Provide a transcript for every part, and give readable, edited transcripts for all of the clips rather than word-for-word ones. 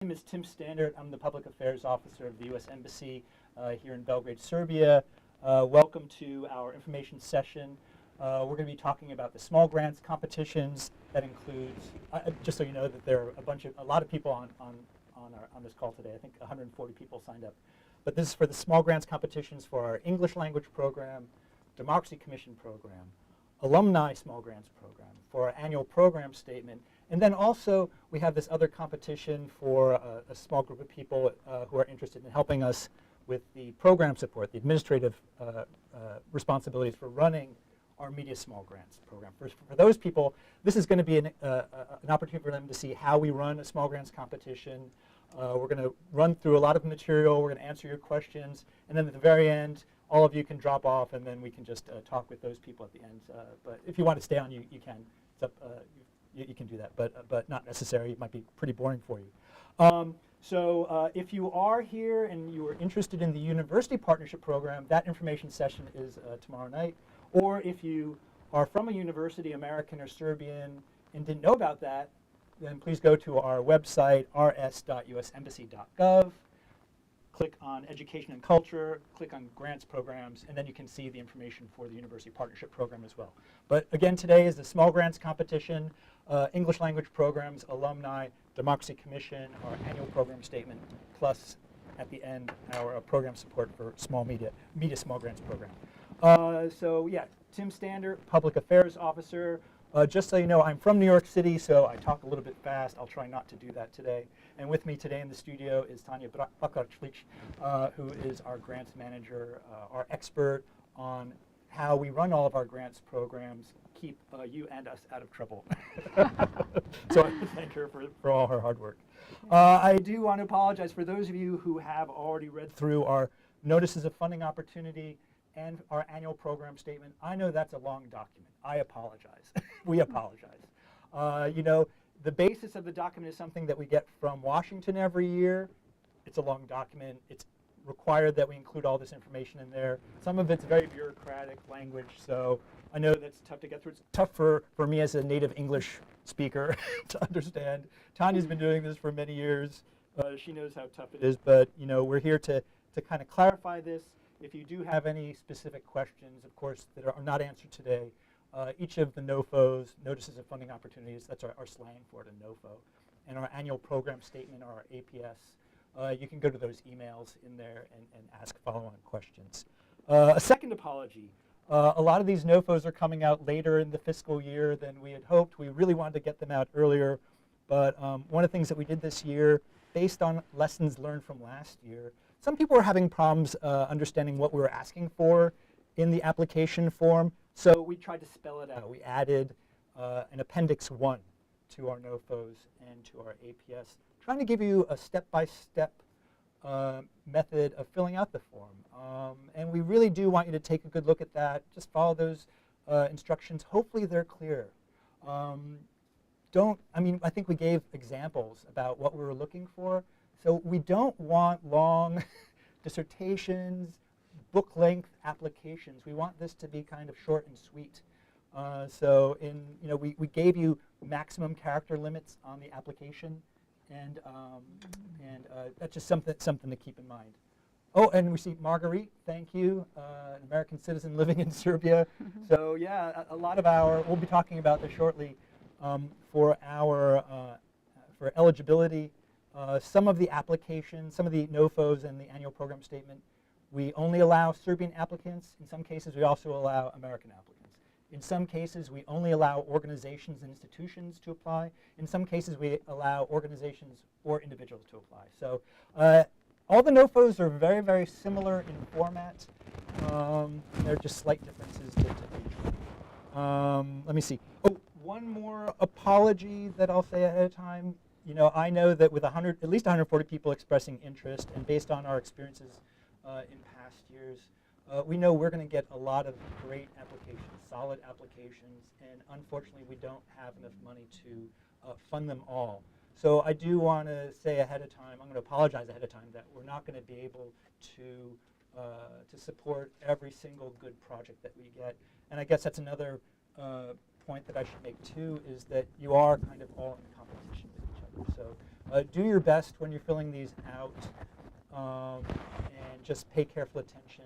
name is Tim Standard. I'm the Public Affairs Officer of the U.S. Embassy here in Belgrade, Serbia. Welcome to our information session. We're going to be talking about the small grants competitions. That includes, just so you know, that there are a lot of people on this call today. I think 140 people signed up. But this is for the small grants competitions for our English language program, Democracy Commission program, Alumni Small Grants program, for our annual program statement. And then also we have this other competition for a small group of people who are interested in helping us with the program support, the administrative responsibilities for running our Media Small Grants program. For those people, this is going to be an opportunity for them to see how we run a small grants competition. We're going to run through a lot of material. We're going to answer your questions. And then at the very end, all of you can drop off, and then we can just talk with those people at the end. But if you want to stay on, you can. It's up, you can do that, but not necessary. It might be pretty boring for you. So if you are here and you are interested in the University Partnership Program, that information session is tomorrow night. Or if you are from a university, American or Serbian, and didn't know about that, then please go to our website, rs.usembassy.gov. Click on Education and Culture, click on Grants Programs, and then you can see the information for the University Partnership Program as well. But again, today is the Small Grants Competition, English Language Programs, Alumni, Democracy Commission, our annual program statement, plus at the end, our program support for Media Small Grants Program. So yeah, Tim Standard, Public Affairs Officer. Just so you know, I'm from New York City, so I talk a little bit fast. I'll try not to do that today. And with me today in the studio is Tanya Bakarchlich, who is our grants manager, our expert on how we run all of our grants programs, keep you and us out of trouble. So I thank her for all her hard work. I do want to apologize for those of you who have already read through our notices of funding opportunity and our annual program statement. I know that's a long document. I apologize. We apologize. You know, the basis of the document is something that we get from Washington every year. It's a long document. It's required that we include all this information in there. Some of it's very bureaucratic language, so I know that's tough to get through. It's tough for me as a native English speaker to understand. Tanya's been doing this for many years. She knows how tough it is, but you know, we're here to kind of clarify this. If you do have any specific questions, of course, that are not answered today, each of the NOFOs, Notices of Funding Opportunities, that's our slang for it, a NOFO, and our annual program statement, or our APS, you can go to those emails in there and ask follow-on questions. A second apology. A lot of these NOFOs are coming out later in the fiscal year than we had hoped. We really wanted to get them out earlier, but one of the things that we did this year, based on lessons learned from last year, some people were having problems understanding what we were asking for in the application form, so we tried to spell it out. We added an Appendix 1 to our NOFOs and to our APS, trying to give you a step-by-step method of filling out the form. And we really do want you to take a good look at that. Just follow those instructions. Hopefully they're clear. I think we gave examples about what we were looking for. So we don't want long dissertations, book-length applications. We want this to be kind of short and sweet. So we gave you maximum character limits on the application, and that's just something to keep in mind. Oh, and we see Marguerite, thank you, an American citizen living in Serbia. So yeah, a lot of we'll be talking about this shortly, for eligibility. Some of the applications, some of the NOFOs and the annual program statement, we only allow Serbian applicants. In some cases, we also allow American applicants. In some cases, we only allow organizations and institutions to apply. In some cases, we allow organizations or individuals to apply. So all the NOFOs are very, very similar in format. There are just slight differences to each one. Let me see. Oh, one more apology that I'll say ahead of time. You know, I know that with at least 140 people expressing interest, and based on our experiences in past years, we know we're going to get a lot of great applications, solid applications, and unfortunately we don't have enough money to fund them all. So I do want to say ahead of time, I'm going to apologize ahead of time, that we're not going to be able to support every single good project that we get. And I guess that's another point that I should make too, is that you are kind of all in competition with each other. So Do your best when you're filling these out, and just pay careful attention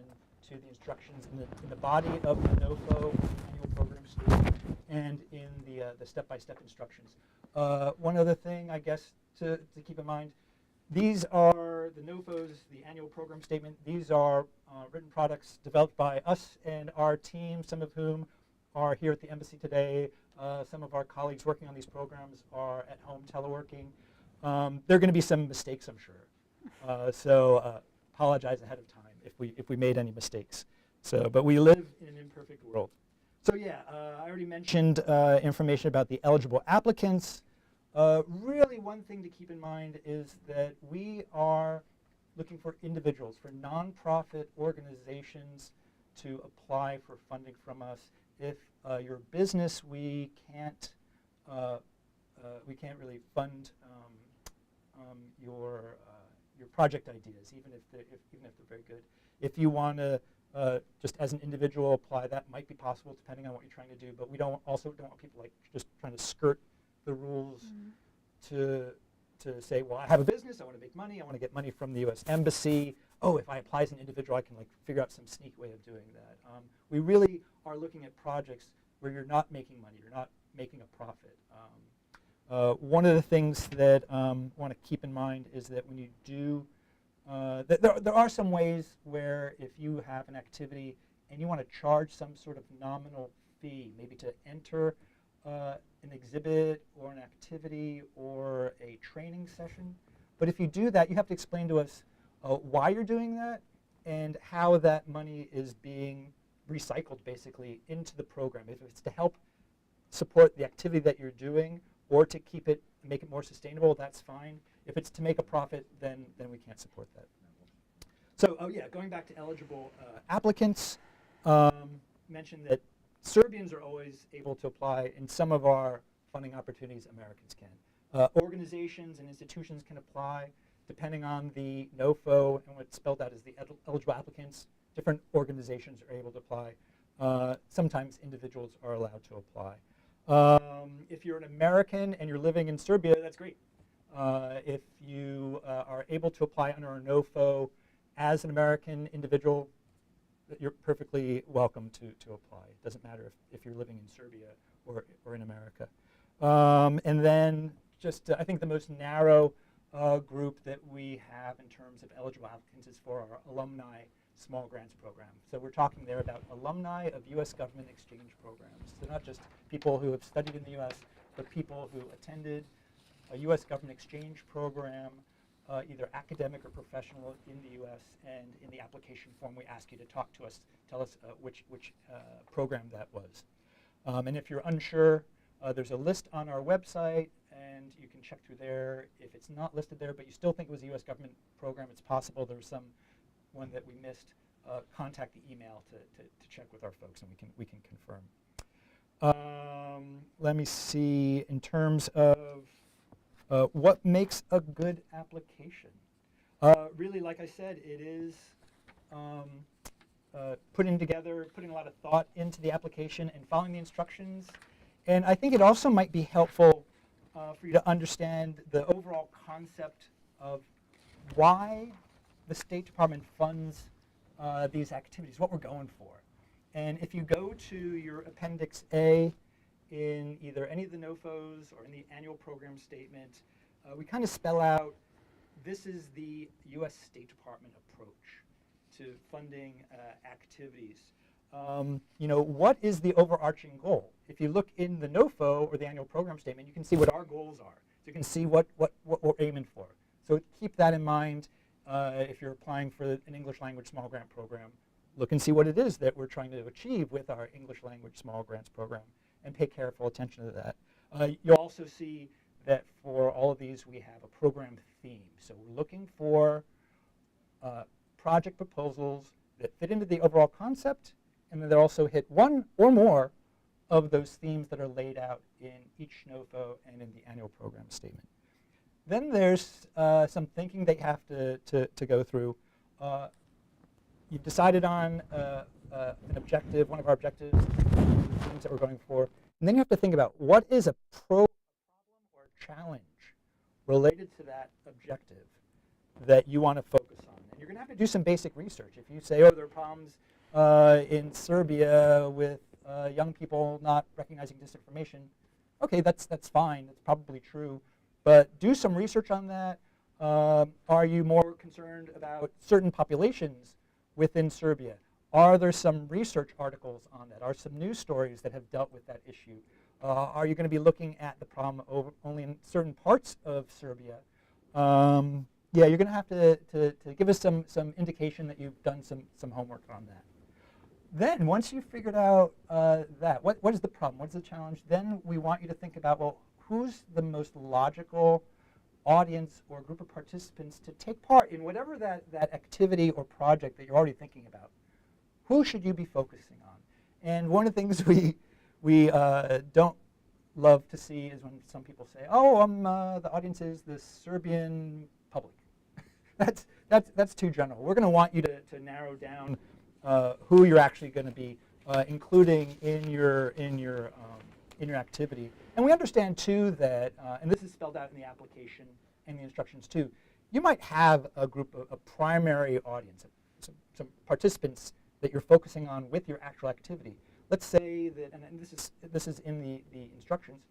to the instructions in the body of the NOFO annual program statement and in the step-by-step instructions. One other thing, I guess, to keep in mind, these are the NOFOs, the annual program statement. These are written products developed by us and our team, some of whom are here at the embassy today. Some of our colleagues working on these programs are at home teleworking. There are going to be some mistakes, I'm sure. So apologize ahead of time if we made any mistakes. So, but we live in an imperfect world. So yeah, I already mentioned information about the eligible applicants. Really, one thing to keep in mind is that we are looking for individuals, for nonprofit organizations to apply for funding from us. If you're a business, we can't really fund your project ideas, even if they're very good. If you want to just as an individual apply, that might be possible depending on what you're trying to do. But we also don't want people like just trying to skirt the rules to say, well, I have a business, I want to make money, I want to get money from the U.S. Embassy. Oh, if I apply as an individual, I can like figure out some sneak way of doing that. We really are looking at projects where you're not making money, you're not making a profit. One of the things that I want to keep in mind is that when you do, there are some ways where if you have an activity and you want to charge some sort of nominal fee, maybe to enter an exhibit or an activity or a training session. But if you do that, you have to explain to us why you're doing that and how that money is being recycled basically into the program. If it's to help support the activity that you're doing or to make it more sustainable, that's fine. If it's to make a profit, then we can't support that. So, oh yeah, going back to eligible applicants, mentioned that Serbians are always able to apply. In some of our funding opportunities, Americans can. Organizations and institutions can apply depending on the NOFO and what's spelled out as the eligible applicants. Different organizations are able to apply. Sometimes individuals are allowed to apply. If you're an American and you're living in Serbia, that's great. If you are able to apply under a NOFO as an American individual, you're perfectly welcome to apply. It doesn't matter if you're living in Serbia or in America. And then just I think the most narrow group that we have in terms of eligible applicants is for our alumni small grants program. So we're talking there about alumni of U.S. government exchange programs. So not just people who have studied in the U.S., but people who attended a U.S. government exchange program, either academic or professional in the U.S., and in the application form we ask you to talk to us, tell us which program that was. And if you're unsure, there's a list on our website, and you can check through there. If it's not listed there, but you still think it was a U.S. government program, it's possible there was some one that we missed. Contact the email to check with our folks, and we can confirm. Let me see, in terms of what makes a good application. Really, like I said, it is putting a lot of thought into the application and following the instructions. And I think it also might be helpful for you to understand the overall concept of why the State Department funds these activities, what we're going for. And if you go to your Appendix A in either any of the NOFOs or in the annual program statement, we kind of spell out this is the U.S. State Department approach to funding activities. What is the overarching goal? If you look in the NOFO or the annual program statement, you can see what our goals are. So you can see what we're aiming for. So keep that in mind. If you're applying for an English language small grant program, look and see what it is that we're trying to achieve with our English language small grants program, and pay careful attention to that. You'll also see that for all of these we have a program theme. So we're looking for project proposals that fit into the overall concept, and then they also hit one or more of those themes that are laid out in each NOFO and in the annual program statement. Then there's some thinking that you have to go through. You've decided on an objective, one of our objectives, the themes that we're going for. And then you have to think about what is a problem or a challenge related to that objective that you want to focus on. And you're going to have to do some basic research. If you say, oh, there are problems in Serbia with young people not recognizing disinformation, okay, that's fine. That's probably true. But do some research on that. Are you more concerned about certain populations within Serbia? Are there some research articles on that? Are some news stories that have dealt with that issue? Are you going to be looking at the problem only in certain parts of Serbia? Yeah, you're going to have to give us some indication that you've done some homework on that. Then, once you've figured out that, what is the problem? What is the challenge? Then we want you to think about, well, who's the most logical audience or group of participants to take part in whatever that activity or project that you're already thinking about? Who should you be focusing on? And one of the things we don't love to see is when some people say, oh, the audience is the Serbian public. that's too general. We're going to want you to narrow down who you're actually going to be including in your activity. And we understand too that, and this is spelled out in the application and the instructions too, you might have a group of a primary audience, some participants that you're focusing on with your actual activity. Let's say that, and this is in the instructions,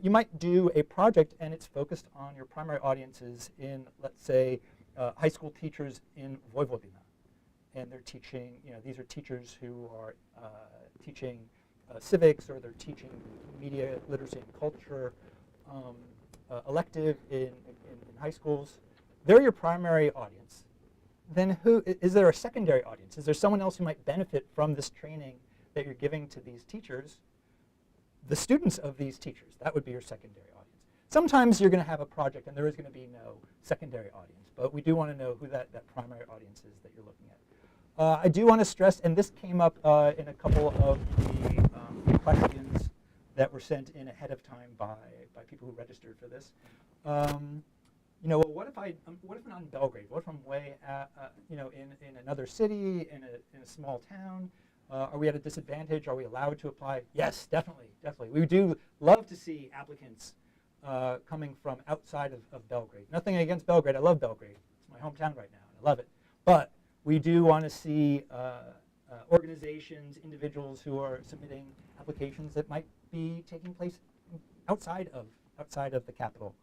you might do a project and it's focused on your primary audiences in, let's say, high school teachers in Vojvodina. And they're teaching, these are teachers who are teaching civics, or they're teaching media literacy and culture elective in high schools. They're your primary audience. Then is there a secondary audience? Is there someone else who might benefit from this training that you're giving to these teachers? The students of these teachers, that would be your secondary audience. Sometimes you're going to have a project and there is going to be no secondary audience, but we do want to know who that primary audience is that you're looking at. I do want to stress, and this came up in a couple of the questions that were sent in ahead of time by people who registered for this. Well, what if I'm not in Belgrade? What if I'm way, in another city, in a small town? Are we at a disadvantage? Are we allowed to apply? Yes, definitely. We do love to see applicants coming from outside of Belgrade. Nothing against Belgrade. I love Belgrade. It's my hometown right now, and I love it. But we do want to see organizations, individuals who are submitting applications that might be taking place outside of the capital.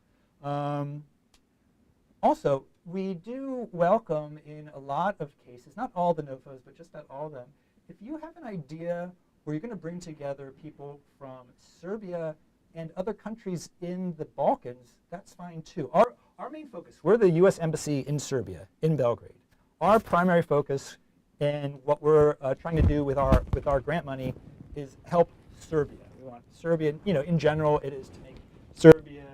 Also, we do welcome in a lot of cases, not all the NOFOs, but just about all of them, if you have an idea where you're going to bring together people from Serbia and other countries in the Balkans, that's fine too. Our main focus, we're the U.S. Embassy in Serbia, in Belgrade. Our primary focus and what we're trying to do with our grant money is help Serbia. We want Serbia, in general, it is to make Serbia,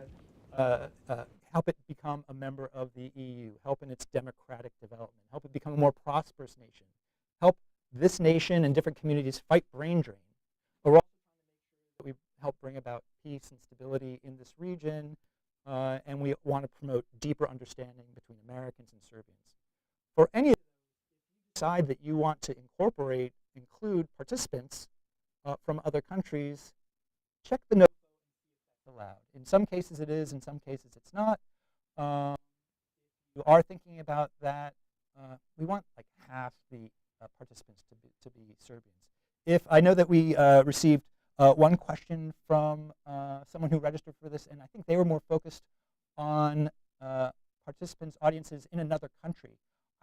help it become a member of the EU, help in its democratic development, help it become a more prosperous nation, help this nation and different communities fight brain drain. We're also trying to make sure that we help bring about peace and stability in this region, and we want to promote deeper understanding between Americans and Serbians. For any of those, if you decide that you want to include participants from other countries, check the note allowed. In some cases it is, in some cases it's not. If you are thinking about that, we want like half the participants to be Serbians. If I know that we received one question from someone who registered for this, and I think they were more focused on participants, audiences in another country.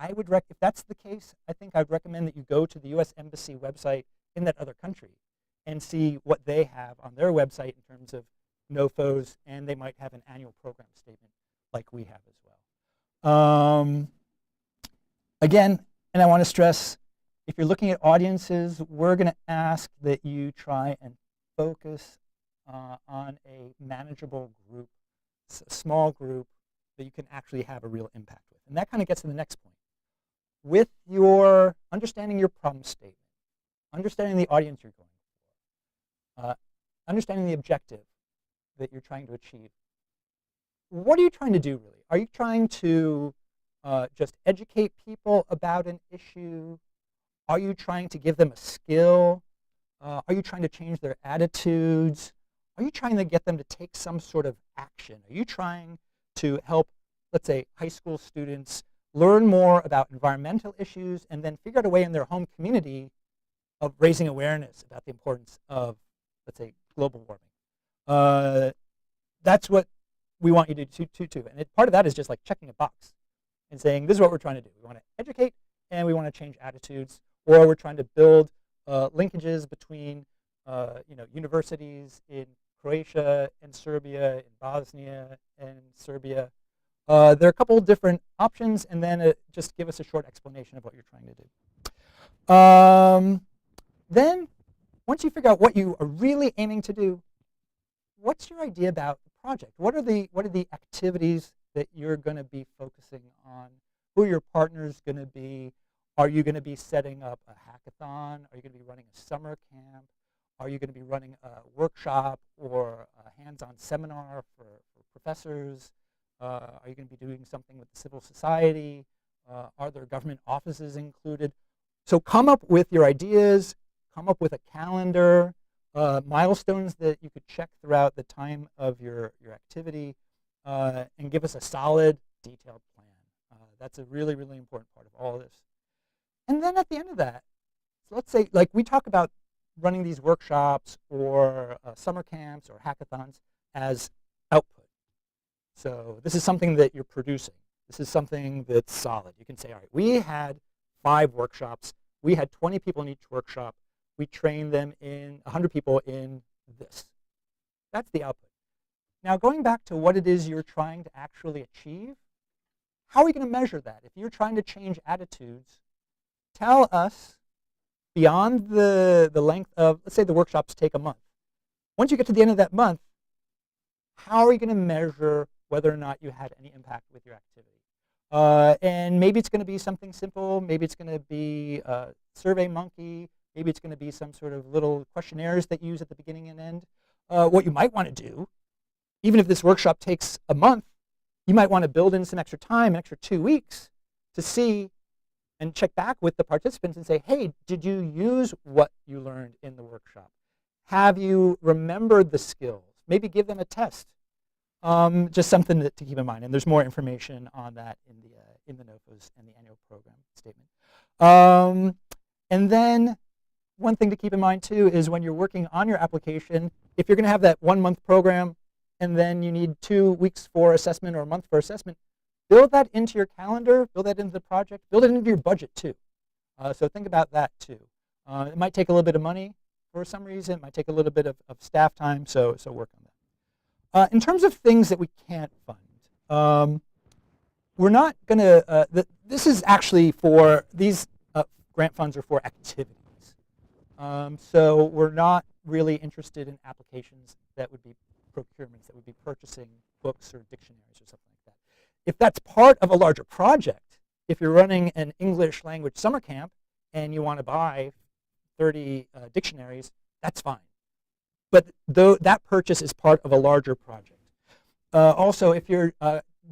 I would if that's the case, I think I'd recommend that you go to the U.S. Embassy website in that other country and see what they have on their website in terms of NOFOs, and they might have an annual program statement like we have as well. Again, and I want to stress, if you're looking at audiences, we're going to ask that you try and focus on a manageable group, a small group that you can actually have a real impact with. And that kind of gets to the next point. With your understanding your problem statement, understanding the audience you're going for, understanding the objective that you're trying to achieve, what are you trying to do really? Are you trying to just educate people about an issue? Are you trying to give them a skill? Are you trying to change their attitudes? Are you trying to get them to take some sort of action? Are you trying to help, let's say, high school students learn more about environmental issues and then figure out a way in their home community of raising awareness about the importance of, let's say, global warming. That's what we want you to do too. And part of that is just like checking a box and saying, this is what we're trying to do. We want to educate and we want to change attitudes, or we're trying to build linkages between universities in Croatia and Serbia, in Bosnia and Serbia. There are a couple of different options, and then just give us a short explanation of what you're trying to do. Then, once you figure out what you are really aiming to do, what's your idea about the project? What are the activities that you're going to be focusing on? Who are your partners going to be? Are you going to be setting up a hackathon? Are you going to be running a summer camp? Are you going to be running a workshop or a hands-on seminar for professors? Are you going to be doing something with the civil society? Are there government offices included? So come up with your ideas, come up with a calendar, milestones that you could check throughout the time of your activity, and give us a solid, detailed plan. That's a really, really important part of all of this. And then at the end of that, so let's say, like we talk about running these workshops or summer camps or hackathons as output. So this is something that you're producing. This is something that's solid. You can say, all right, we had 5 workshops. We had 20 people in each workshop. We trained them in 100 people in this. That's the output. Now going back to what it is you're trying to actually achieve, how are we going to measure that? If you're trying to change attitudes, tell us beyond the length of, let's say the workshops take a month. Once you get to the end of that month, how are you going to measure whether or not you had any impact with your activity? And maybe it's going to be something simple. Maybe it's going to be SurveyMonkey. Maybe it's going to be some sort of little questionnaires that you use at the beginning and end. What you might want to do, even if this workshop takes a month, you might want to build in some extra time, an extra 2 weeks, to see and check back with the participants and say, hey, did you use what you learned in the workshop? Have you remembered the skills? Maybe give them a test. Just something to keep in mind. And there's more information on that in the NOFOs and the annual program statement. And then one thing to keep in mind too is when you're working on your application, if you're going to have that 1-month program and then you need 2 weeks for assessment or a month for assessment, build that into your calendar, build that into the project, build it into your budget too. So think about that too. It might take a little bit of money for some reason. It might take a little bit of staff time, so work on that. In terms of things that we can't fund, we're not going to, this is actually for, these grant funds are for activities. So we're not really interested in applications that would be procurements, that would be purchasing books or dictionaries or something like that. If that's part of a larger project, if you're running an English language summer camp and you want to buy 30 dictionaries, that's fine. But that purchase is part of a larger project. Also, if you're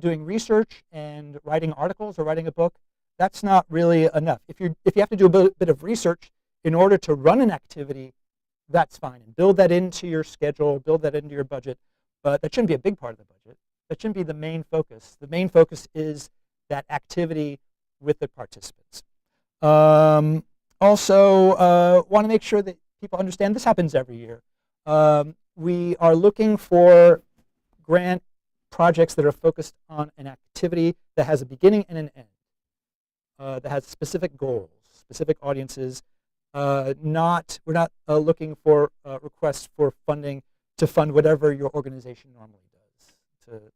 doing research and writing articles or writing a book, that's not really enough. If you have to do a bit of research in order to run an activity, that's fine. And build that into your schedule, build that into your budget. But that shouldn't be a big part of the budget. That shouldn't be the main focus. The main focus is that activity with the participants. Also, want to make sure that people understand this happens every year. We are looking for grant projects that are focused on an activity that has a beginning and an end, that has specific goals, specific audiences. We're not looking for requests for funding to fund whatever your organization normally does,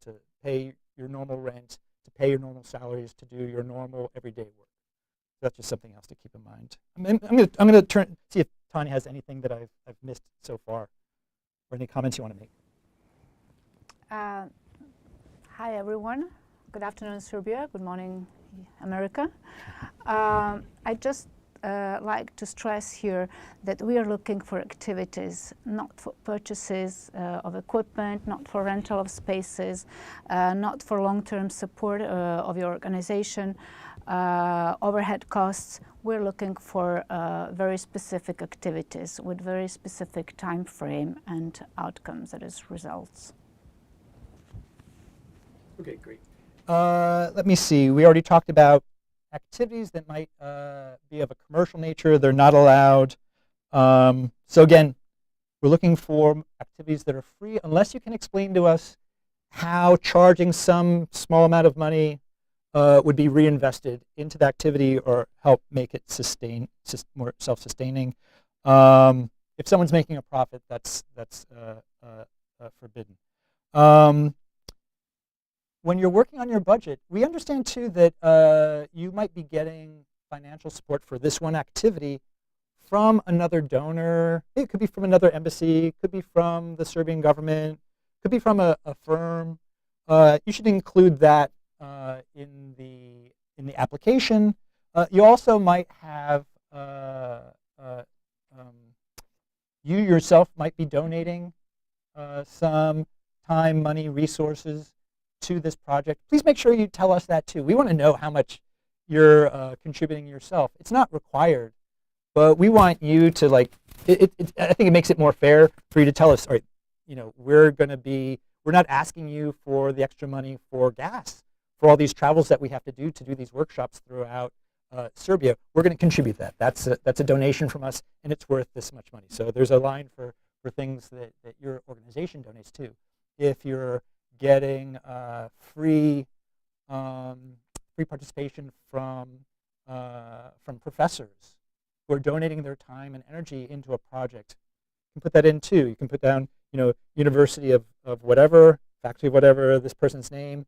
to pay your normal rent, to pay your normal salaries, to do your normal everyday work. That's just something else to keep in mind. I'm going to see if Tanya has anything that I've missed so far, or any comments you want to make. Hi everyone. Good afternoon, Serbia. Good morning, America. I just like to stress here that we are looking for activities, not for purchases of equipment, not for rental of spaces, not for long-term support of your organization, overhead costs. We're looking for very specific activities with very specific time frame and outcomes, that is, results. Okay, great. Let me see. We already talked about activities that might be of a commercial nature. They're not allowed. So again, we're looking for activities that are free unless you can explain to us how charging some small amount of money would be reinvested into the activity or help make it more self-sustaining. If someone's making a profit, that's forbidden. When you're working on your budget, we understand too that you might be getting financial support for this one activity from another donor. It could be from another embassy, it could be from the Serbian government, it could be from a firm. You should include that in the application. You also might have you yourself might be donating some time, money, resources to this project. Please make sure you tell us that too. We want to know how much you're contributing yourself. It's not required, but we want you to I think it makes it more fair for you to tell us, all right, we're not asking you for the extra money for gas, for all these travels that we have to do these workshops throughout Serbia. We're going to contribute that. That's a donation from us, and it's worth this much money. So there's a line for things that your organization donates to. If you're getting free participation from professors who are donating their time and energy into a project, you can put that in too. You can put down, university of whatever, faculty of whatever, this person's name.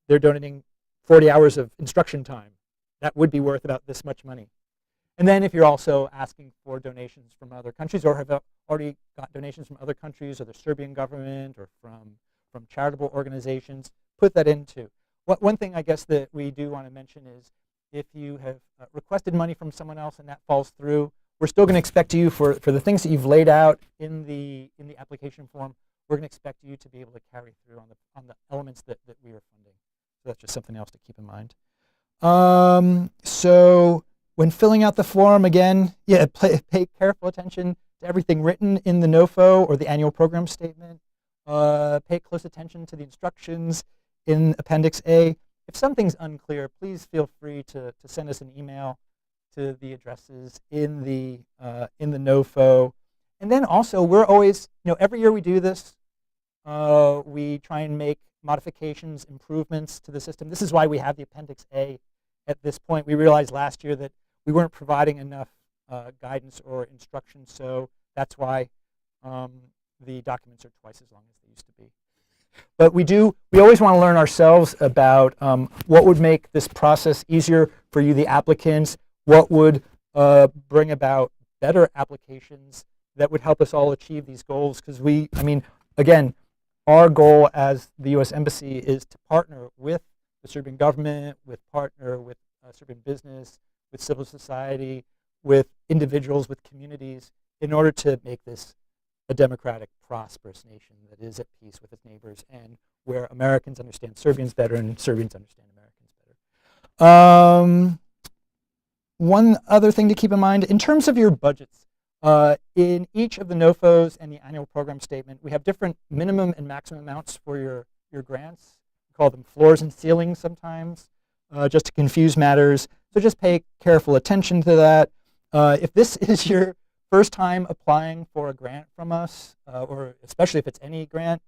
They're donating 40 hours of instruction time. That would be worth about this much money. And then if you're also asking for donations from other countries or have already got donations from other countries or the Serbian government or from charitable organizations, put that in too. One thing I guess that we do want to mention is if you have requested money from someone else and that falls through, we're still going to expect you for the things that you've laid out in the application form, we're going to expect you to be able to carry through on the elements that we are funding. So that's just something else to keep in mind. So when filling out the form, again, pay careful attention to everything written in the NOFO or the annual program statement. Pay close attention to the instructions in Appendix A. If something's unclear, please feel free to send us an email to the addresses in the NOFO. And then also, we're always, every year we do this, we try and make modifications, improvements to the system. This is why we have the Appendix A at this point. We realized last year that we weren't providing enough guidance or instruction, so that's why the documents are twice as long as they used to be. But we always want to learn ourselves about what would make this process easier for you, the applicants, what would bring about better applications that would help us all achieve these goals. Because again, our goal as the U.S. Embassy is to partner with the Serbian government, partner with Serbian business, with civil society, with individuals, with communities, in order to make this a democratic, prosperous nation that is at peace with its neighbors and where Americans understand Serbians better and Serbians understand Americans better. One other thing to keep in mind, in terms of your budgets, in each of the NOFOs and the annual program statement, we have different minimum and maximum amounts for your grants. We call them floors and ceilings sometimes, just to confuse matters. So just pay careful attention to that. If this is your first time applying for a grant from us, or especially if it's any grant,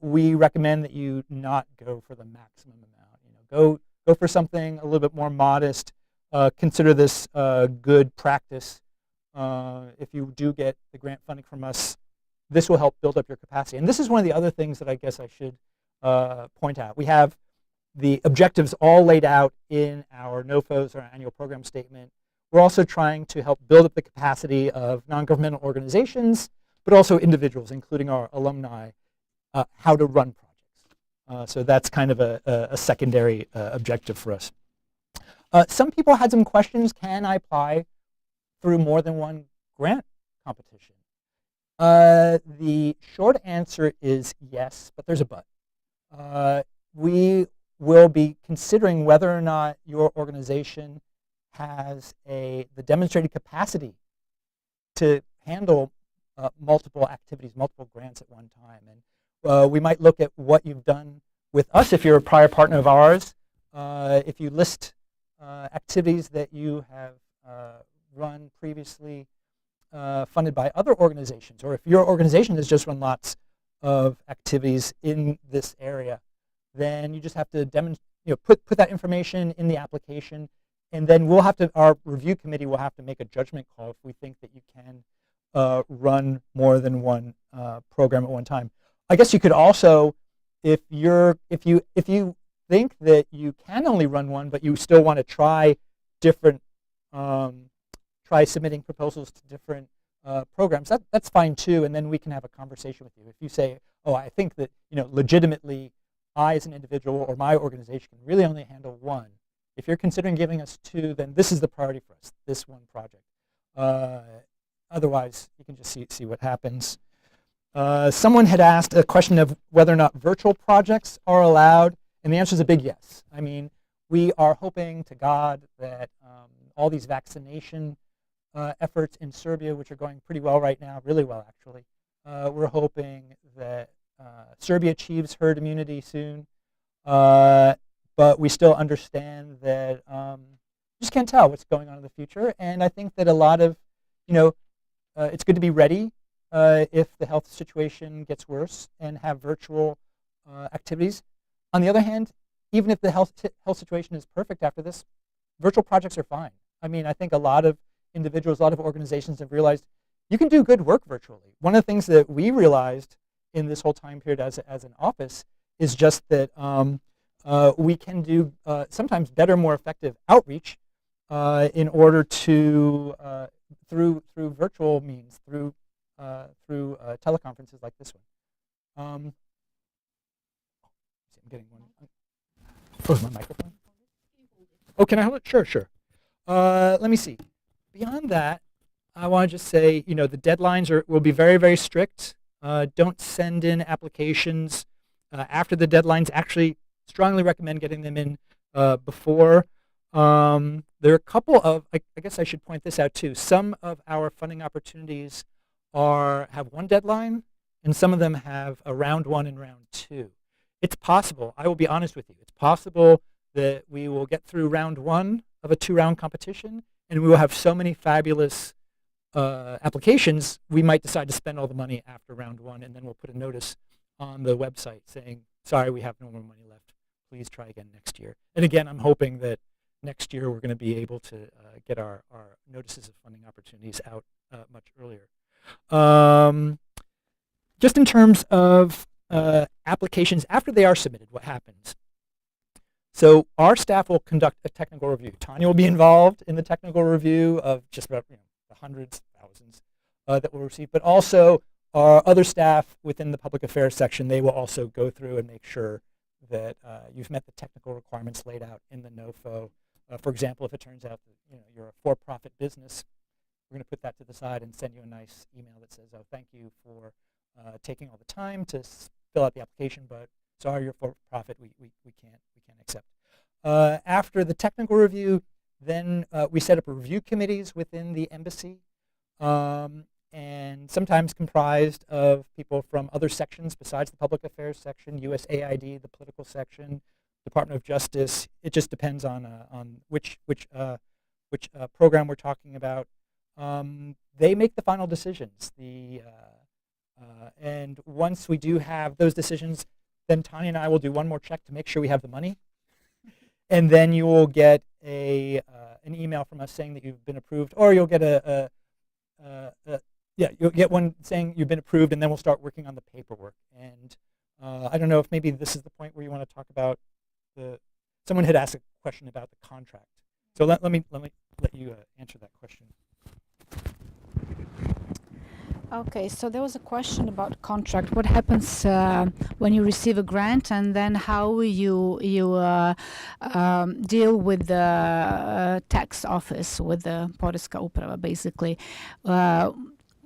we recommend that you not go for the maximum amount. Go for something a little bit more modest. Consider this good practice. If you do get the grant funding from us, this will help build up your capacity. And this is one of the other things that I guess I should point out. We have the objectives all laid out in our NOFOs, our annual program statement. We're also trying to help build up the capacity of non-governmental organizations, but also individuals, including our alumni, how to run projects. So that's kind of a secondary objective for us. Some people had some questions. Can I apply through more than one grant competition? The short answer is yes, but there's a but. We will be considering whether or not your organization has the demonstrated capacity to handle multiple activities, multiple grants at one time. And we might look at what you've done with us if you're a prior partner of ours. If you list activities that you have run previously funded by other organizations, or if your organization has just run lots of activities in this area, then you just have to put that information in the application, and then our review committee will have to make a judgment call if we think that you can run more than one program at one time. I guess you could also, if you think that you can only run one, but you still want to try submitting proposals to different programs, that's fine too, and then we can have a conversation with you. If you say, oh, I think that legitimately I as an individual or my organization can really only handle one. If you're considering giving us two, then this is the priority for us, this one project. Otherwise, you can just see what happens. Someone had asked a question of whether or not virtual projects are allowed, and the answer is a big yes. I mean, we are hoping to God that all these vaccination efforts in Serbia, which are going pretty well right now, really well actually, we're hoping that Serbia achieves herd immunity soon, but we still understand that just can't tell what's going on in the future, and I think that a lot of, it's good to be ready if the health situation gets worse and have virtual activities. On the other hand, even if the health situation is perfect after this, virtual projects are fine. I mean, I think a lot of individuals, a lot of organizations have realized you can do good work virtually. One of the things that we realized in this whole time period as an office is just that we can do sometimes better, more effective outreach in order to through virtual means, through teleconferences like this one. I'm getting one. Oh, my microphone. Oh, can I hold it? Sure. Let me see. Beyond that, I want to just say, the deadlines will be very, very strict. Don't send in applications after the deadlines. Actually, strongly recommend getting them in before. There are a couple of, I guess I should point this out too. Some of our funding opportunities have one deadline, and some of them have a round 1 and round 2. It's possible, I will be honest with you, it's possible that we will get through round 1 of a 2-round competition, and we will have so many fabulous applications, we might decide to spend all the money after round 1, and then we'll put a notice on the website saying, sorry, we have no more money left. Please try again next year. And again, I'm hoping that next year we're going to be able to get our notices of funding opportunities out much earlier. Just in terms of applications after they are submitted, what happens? So our staff will conduct a technical review. Tanya will be involved in the technical review of just about the hundreds, thousands that we'll receive, but also our other staff within the public affairs section, they will also go through and make sure that you've met the technical requirements laid out in the NOFO. For example, if it turns out that you're a for-profit business, we're going to put that to the side and send you a nice email that says, oh, thank you for taking all the time to fill out the application, but sorry, you're for-profit, we can't accept. After the technical review, then we set up review committees within the embassy, and sometimes comprised of people from other sections besides the public affairs section, USAID, the political section, Department of Justice. It just depends on which program we're talking about. They make the final decisions. And once we do have those decisions, then Tanya and I will do one more check to make sure we have the money. And then you will get an email from us saying that you've been approved, or you'll get you'll get one saying you've been approved, and then we'll start working on the paperwork. And I don't know if maybe this is the point where you want to talk about someone had asked a question about the contract. So let me let you answer that question. Okay, so there was a question about contract. What happens when you receive a grant, and then how you deal with the tax office, with the Poreska uprava, basically.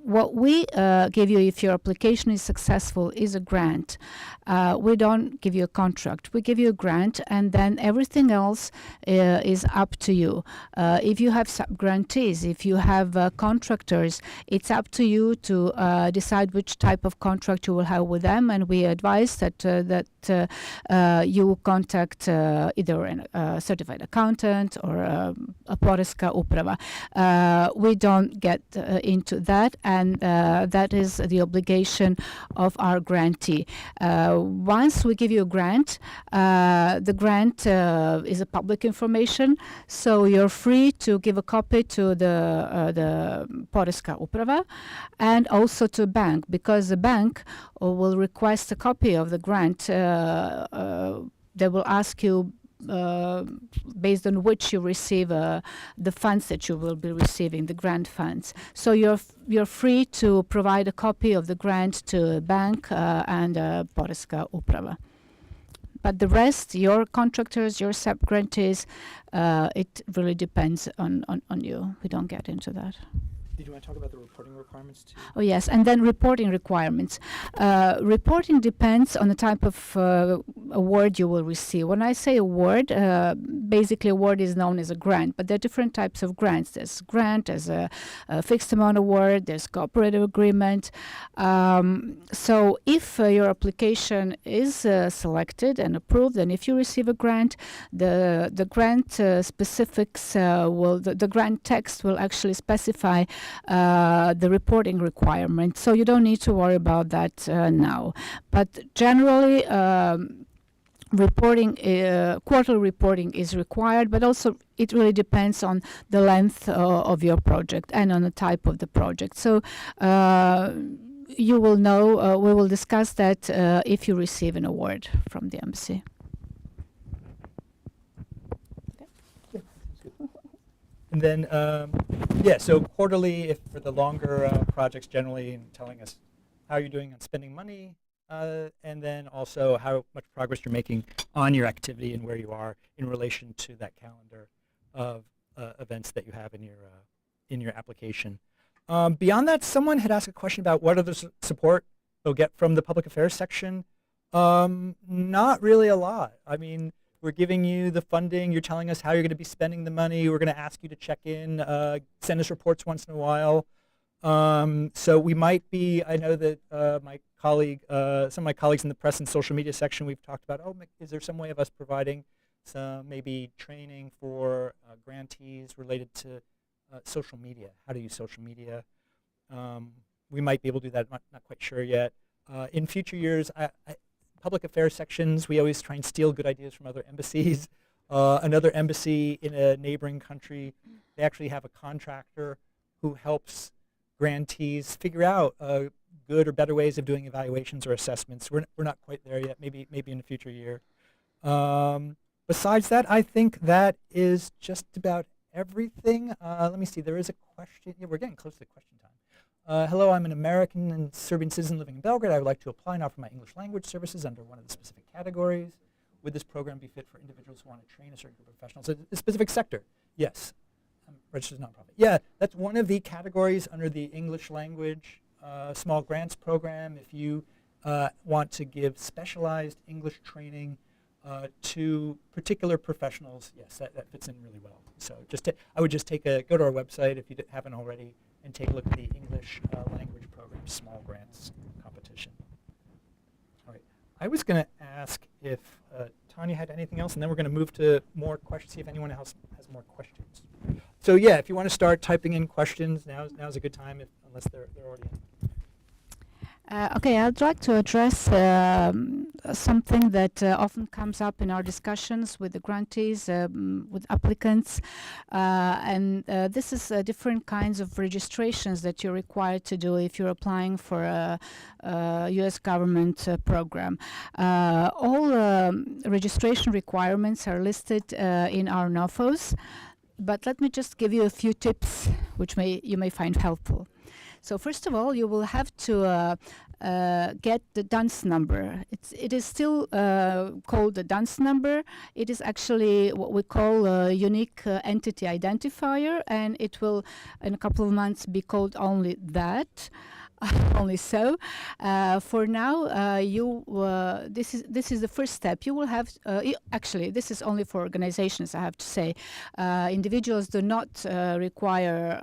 What we give you if your application is successful is a grant. We don't give you a contract. We give you a grant, and then everything else is up to you. If you have sub-grantees, if you have contractors, it's up to you to decide which type of contract you will have with them, and we advise that you contact either a certified accountant or a Poreska uprava. We don't get into that, and that is the obligation of our grantee. Once we give you a grant, the grant is a public information, so you're free to give a copy to the Poreska uprava and also to a bank, because the bank will request a copy of the grant. They will ask you based on which you receive the funds that you will be receiving, the grant funds. So you're free to provide a copy of the grant to a bank and Poreska uprava. But the rest, your contractors, your sub-grantees, it really depends on you. We don't get into that. Did you want to talk about the reporting requirements too? Oh yes, and then reporting requirements. Reporting depends on the type of award you will receive. When I say award, basically award is known as a grant, but there are different types of grants. There's grant, there's a fixed amount award, there's cooperative agreement. So if your application is selected and approved, and if you receive a grant, the grant specifics the grant text will actually specify the reporting requirement. So you don't need to worry about that now. But generally, quarterly reporting is required, but also it really depends on the length of your project and on the type of the project. So you will know, we will discuss that if you receive an award from the embassy. And then, so quarterly, if for the longer projects generally, telling us how you're doing on spending money, and then also how much progress you're making on your activity and where you are in relation to that calendar of events that you have in your application. Beyond that, someone had asked a question about what other support they'll get from the public affairs section. Not really a lot. I mean, we're giving you the funding. You're telling us how you're going to be spending the money. We're going to ask you to check in, send us reports once in a while. So we might be, I know that my colleague, some of my colleagues in the press and social media section, we've talked about, is there some way of us providing some maybe training for grantees related to social media, how to use social media. We might be able to do that, not quite sure yet. In future years, public affairs sections, we always try and steal good ideas from other embassies. Another embassy in a neighboring country, they actually have a contractor who helps grantees figure out good or better ways of doing evaluations or assessments. We're not quite there yet, maybe in a future year. Besides that, I think that is just about everything. Let me see, there is a question. Yeah, we're getting close to question time. Hello, I'm an American and Serbian citizen living in Belgrade. I would like to apply and offer my English language services under one of the specific categories. Would this program be fit for individuals who want to train a certain group of professionals in a specific sector? Yes. Registered nonprofit. Yeah, that's one of the categories under the English language small grants program. If you want to give specialized English training to particular professionals, yes, that fits in really well. So I would just go to our website if you haven't already, and take a look at the English language program small grants competition. All right, I was going to ask if Tanya had anything else, and then we're going to move to more questions, see if anyone else has more questions. So yeah, if you want to start typing in questions, now's a good time, unless they're already in. Okay, I'd like to address something that often comes up in our discussions with the grantees, with applicants, and this is different kinds of registrations that you're required to do if you're applying for a U.S. government program. All registration requirements are listed in our NOFOs, but let me just give you a few tips which you may find helpful. So first of all, you will have to get the DUNS number. It is still called the DUNS number. It is actually what we call a unique entity identifier, and it will, in a couple of months, be called only that. Only so. For now, this is the first step. You will have actually, this is only for organizations. I have to say, individuals are not required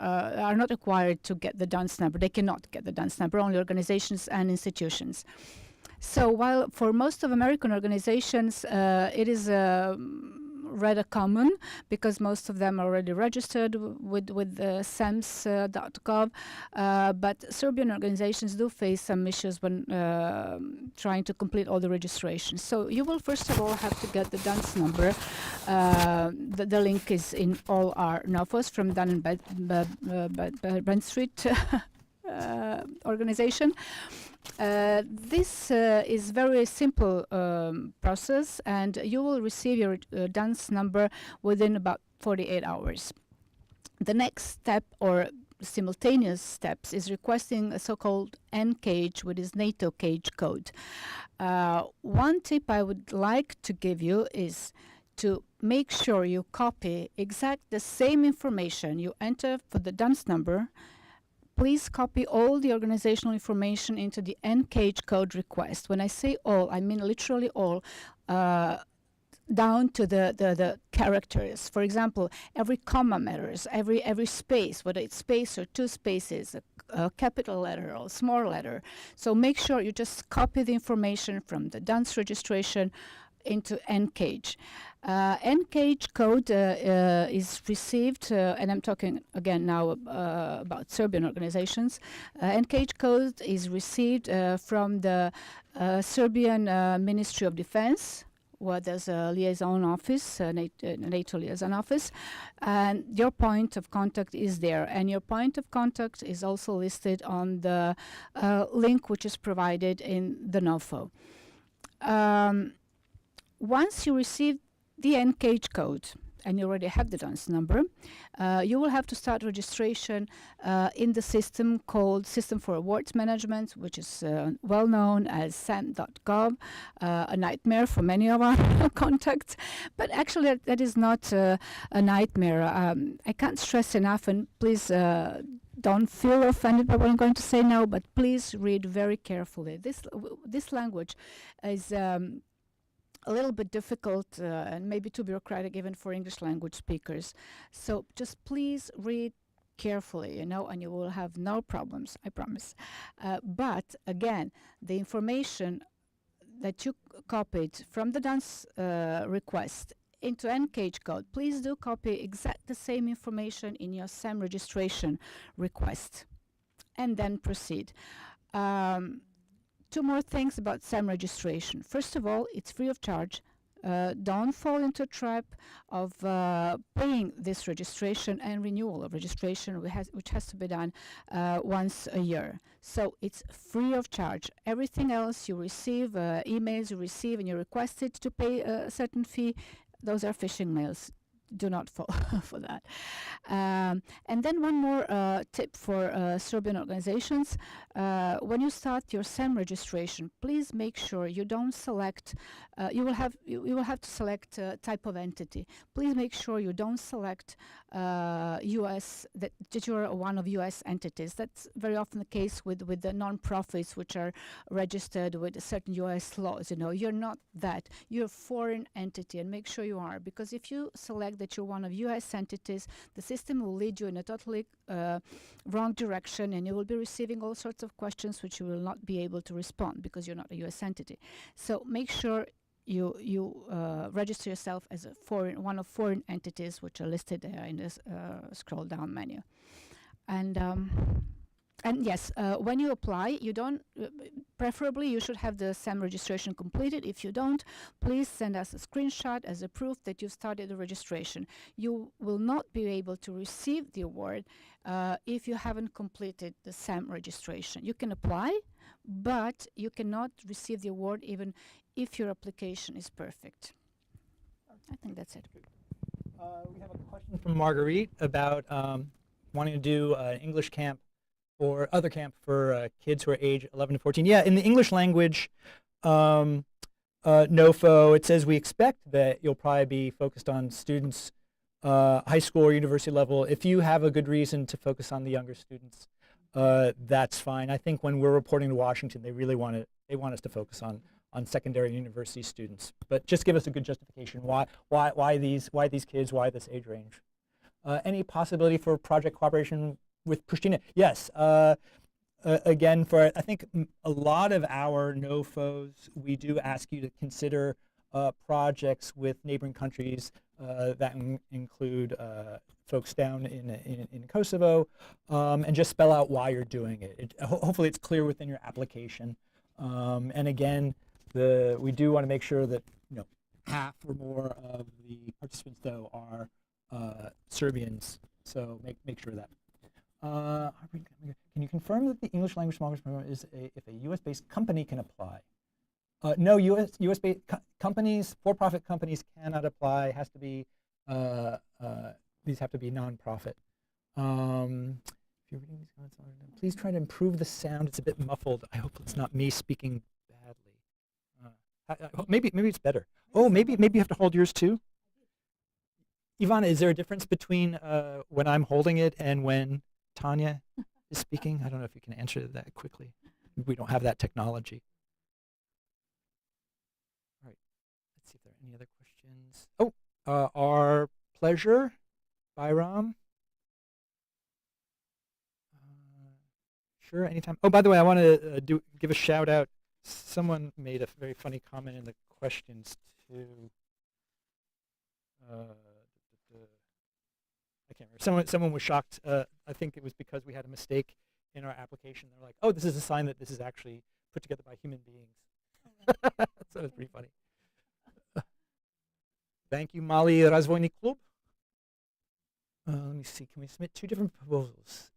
to get the DUNS number. They cannot get the DUNS number. Only organizations and institutions. So while for most of American organizations, it is rather common because most of them are already registered with SAMS.gov, but Serbian organizations do face some issues when trying to complete all the registrations. So you will first of all have to get the DUNS number. The link is in all our NOFOs from Dun and Bradstreet organization. This is very simple process, and you will receive your DUNS number within about 48 hours. The next step, or simultaneous steps, is requesting a so-called N-cage, which is NATO cage code. One tip I would like to give you is to make sure you copy the same information you enter for the DUNS number. Please copy all the organizational information into the N-cage code request. When I say all, I mean literally all, down to the characters. For example, every comma matters, every space, whether it's space or two spaces, a capital letter or small letter. So make sure you just copy the information from the DUNS registration into N-cage. N-cage code is received, and I'm talking again now about Serbian organizations. N-cage code is received from the Serbian Ministry of Defense, where there's a liaison office, NATO liaison office, and your point of contact is there. And your point of contact is also listed on the link which is provided in the NOFO. Once you receive the N-cage code, and you already have the DUNS number, you will have to start registration in the system called System for Awards Management, which is well known as SAM.gov, a nightmare for many of our contacts. But actually, that is not a nightmare. I can't stress enough, and please don't feel offended by what I'm going to say now, but please read very carefully. This language is a little bit difficult and maybe too bureaucratic even for English language speakers. So just please read carefully, and you will have no problems, I promise. But again, the information that you copied from the DUNS request into N-cage code, please do copy the same information in your SAM registration request, and then proceed. Two more things about SAM registration. First of all, it's free of charge. Don't fall into a trap of paying this registration and renewal of registration, which has to be done once a year. So it's free of charge. Everything else you receive, emails you receive, and you're requested to pay a certain fee, those are phishing mails. Do not fall for that. And then one more tip for Serbian organizations. When you start your SAM registration, please make sure you don't select, you will have to select type of entity. Please make sure you don't select US, that you are one of US entities. That's very often the case with the non-profits which are registered with certain US laws. You're not that. You're a foreign entity, and make sure you are, because if you select that you're one of US entities, the system will lead you in a totally wrong direction, and you will be receiving all sorts of questions which you will not be able to respond because you're not a US entity. So make sure you register yourself as one of foreign entities which are listed in this scroll down menu. And yes, when you apply, you don't, preferably you should have the SAM registration completed. If you don't, please send us a screenshot as a proof that you started the registration. You will not be able to receive the award if you haven't completed the SAM registration. You can apply, but you cannot receive the award even if your application is perfect. I think that's it. We have a question from Marguerite about wanting to do an English camp or other camp for kids who are age 11 to 14. Yeah, in the English language NOFO, it says we expect that you'll probably be focused on students high school or university level. If you have a good reason to focus on the younger students, that's fine. I think when we're reporting to Washington, they really want us to focus on secondary and university students. But just give us a good justification. Why these kids? Why this age range? Any possibility for project cooperation with Pristina? Yes. again, for I think a lot of our NOFOs, we do ask you to consider projects with neighboring countries that include folks down in Kosovo, and just spell out why you're doing it. Hopefully it's clear within your application. And again, we do want to make sure that half or more of the participants though are Serbians. So make sure of that. Can you confirm that the English language small groups program is if a U.S.-based company can apply? No, U.S.-based companies, for-profit companies cannot apply. It has to be these have to be nonprofit. If you're reading these comments, please try to improve the sound. It's a bit muffled. I hope it's not me speaking badly. Maybe it's better. Oh, maybe you have to hold yours too. Ivana, is there a difference between when I'm holding it and when Tanya is speaking? I don't know if you can answer that quickly. We don't have that technology. All right, let's see if there are any other questions. Oh, our pleasure, Bayram. Sure, anytime. Oh, by the way, I want to give a shout out. Someone made a very funny comment in the questions too. I can't remember. Someone was shocked. I think it was because we had a mistake in our application. They're like, "Oh, this is a sign that this is actually put together by human beings." So it's pretty funny. Thank you, Mali Razvojny Klub. Let me see. Can we submit 2 different proposals?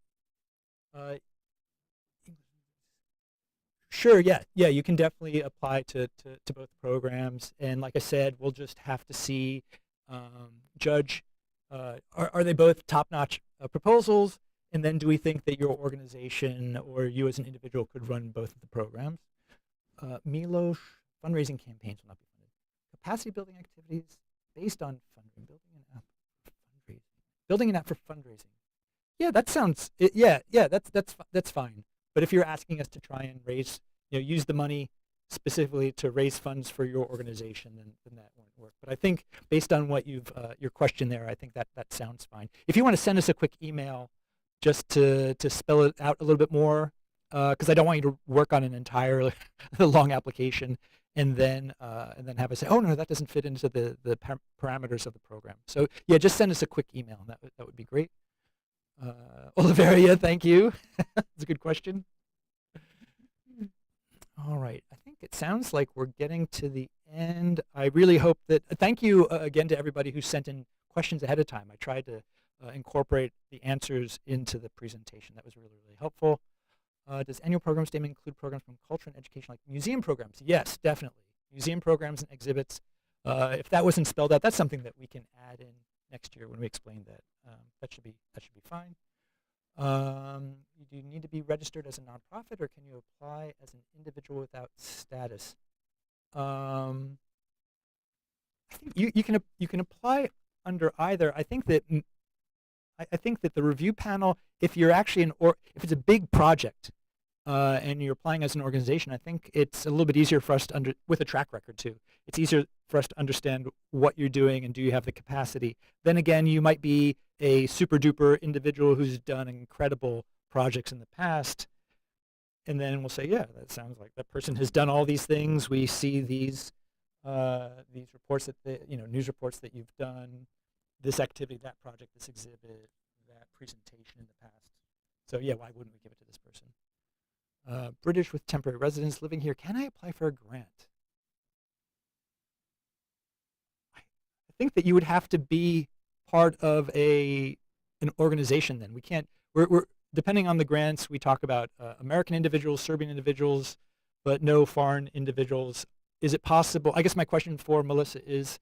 Sure. Yeah. You can definitely apply to both programs. And like I said, we'll just have to see, judge. Are they both top-notch proposals? And then do we think that your organization or you as an individual could run both of the programs? Milos, fundraising campaigns will not be funded. Capacity building activities based on fundraising. Building an app for fundraising. Yeah, that sounds. That's fine. But if you're asking us to try and raise, use the money specifically to raise funds for your organization, then that won't work. But I think based on what your question there, I think that sounds fine. If you want to send us a quick email just to spell it out a little bit more, because I don't want you to work on an entire long application and then have us say, oh no, that doesn't fit into the parameters of the program. So yeah, just send us a quick email, and that would be great. Oliveria, thank you. That's a good question. All right, I think it sounds like we're getting to the end. I really hope that, thank you again to everybody who sent in questions ahead of time. I tried to incorporate the answers into the presentation. That was really, really helpful. Does annual program statement include programs from culture and education like museum programs? Yes, definitely. Museum programs and exhibits. If that wasn't spelled out, that's something that we can add in next year when we explain that. That should be fine. Do you need to be registered as a nonprofit, or can you apply as an individual without status? I think you can apply under either. I think that the review panel, if you're actually if it's a big project and you're applying as an organization, I think it's a little bit easier for us to with a track record too. It's easier for us to understand what you're doing and do you have the capacity. Then again, you might be a super duper individual who's done incredible projects in the past, and then we'll say, yeah, that sounds like that person has done all these things. We see these reports that news reports that you've done, this activity, that project, this exhibit, that presentation in the past. So yeah, why wouldn't we give it to this person? British with temporary residence living here. Can I apply for a grant? I think that you would have to be part of an organization. Then we can't. We're depending on the grants. We talk about American individuals, Serbian individuals, but no foreign individuals. Is it possible? I guess my question for Melissa is,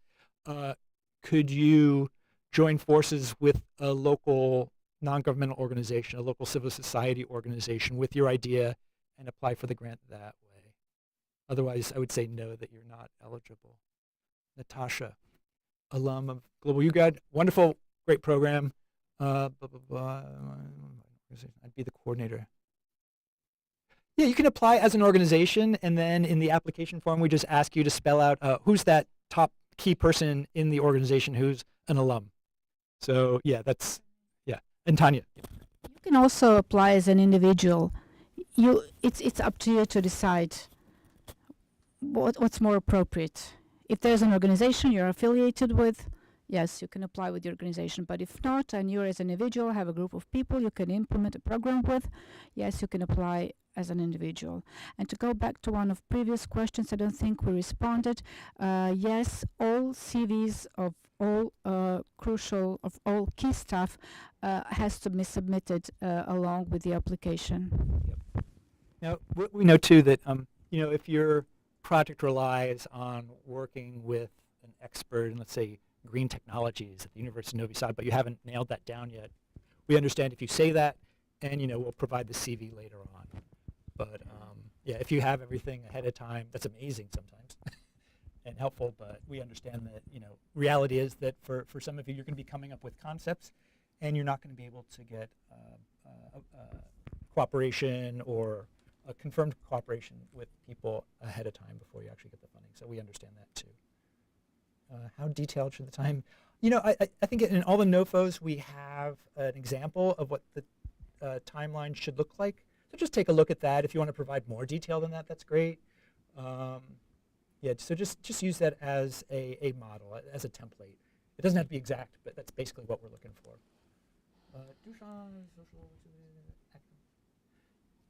could you join forces with a local non-governmental organization, a local civil society organization with your idea and apply for the grant that way? Otherwise, I would say no, that you're not eligible. Natasha, alum of Global UGAD, wonderful, great program. Blah, blah, blah. I'd be the coordinator. Yeah, you can apply as an organization, and then in the application form, we just ask you to spell out who's that top key person in the organization who's an alum. So yeah, and Tanya. You can also apply as an individual. it's up to you to decide what's more appropriate. If there's an organization you're affiliated with, yes, you can apply with your organization. But if not, and you as an individual have a group of people you can implement a program with, yes, you can apply as an individual. And to go back to one of previous questions, I don't think we responded. Yes, all CVs of all of all key staff has to be submitted along with the application. Yep. Now, we know too that if your project relies on working with an expert in, let's say, green technologies at the University of Novi Sad, but you haven't nailed that down yet, we understand if you say that, and we'll provide the CV later on. But yeah, if you have everything ahead of time, that's amazing sometimes and helpful. But we understand that reality is that for some of you, you're going to be coming up with concepts, and you're not going to be able to get cooperation or a confirmed cooperation with people ahead of time before you actually get the funding. So we understand that too. How detailed should the time? I think in all the NOFOs we have an example of what the timeline should look like. So just take a look at that. If you want to provide more detail than that, that's great. Yeah, so just use that as a model, as a template. It doesn't have to be exact, but that's basically what we're looking for.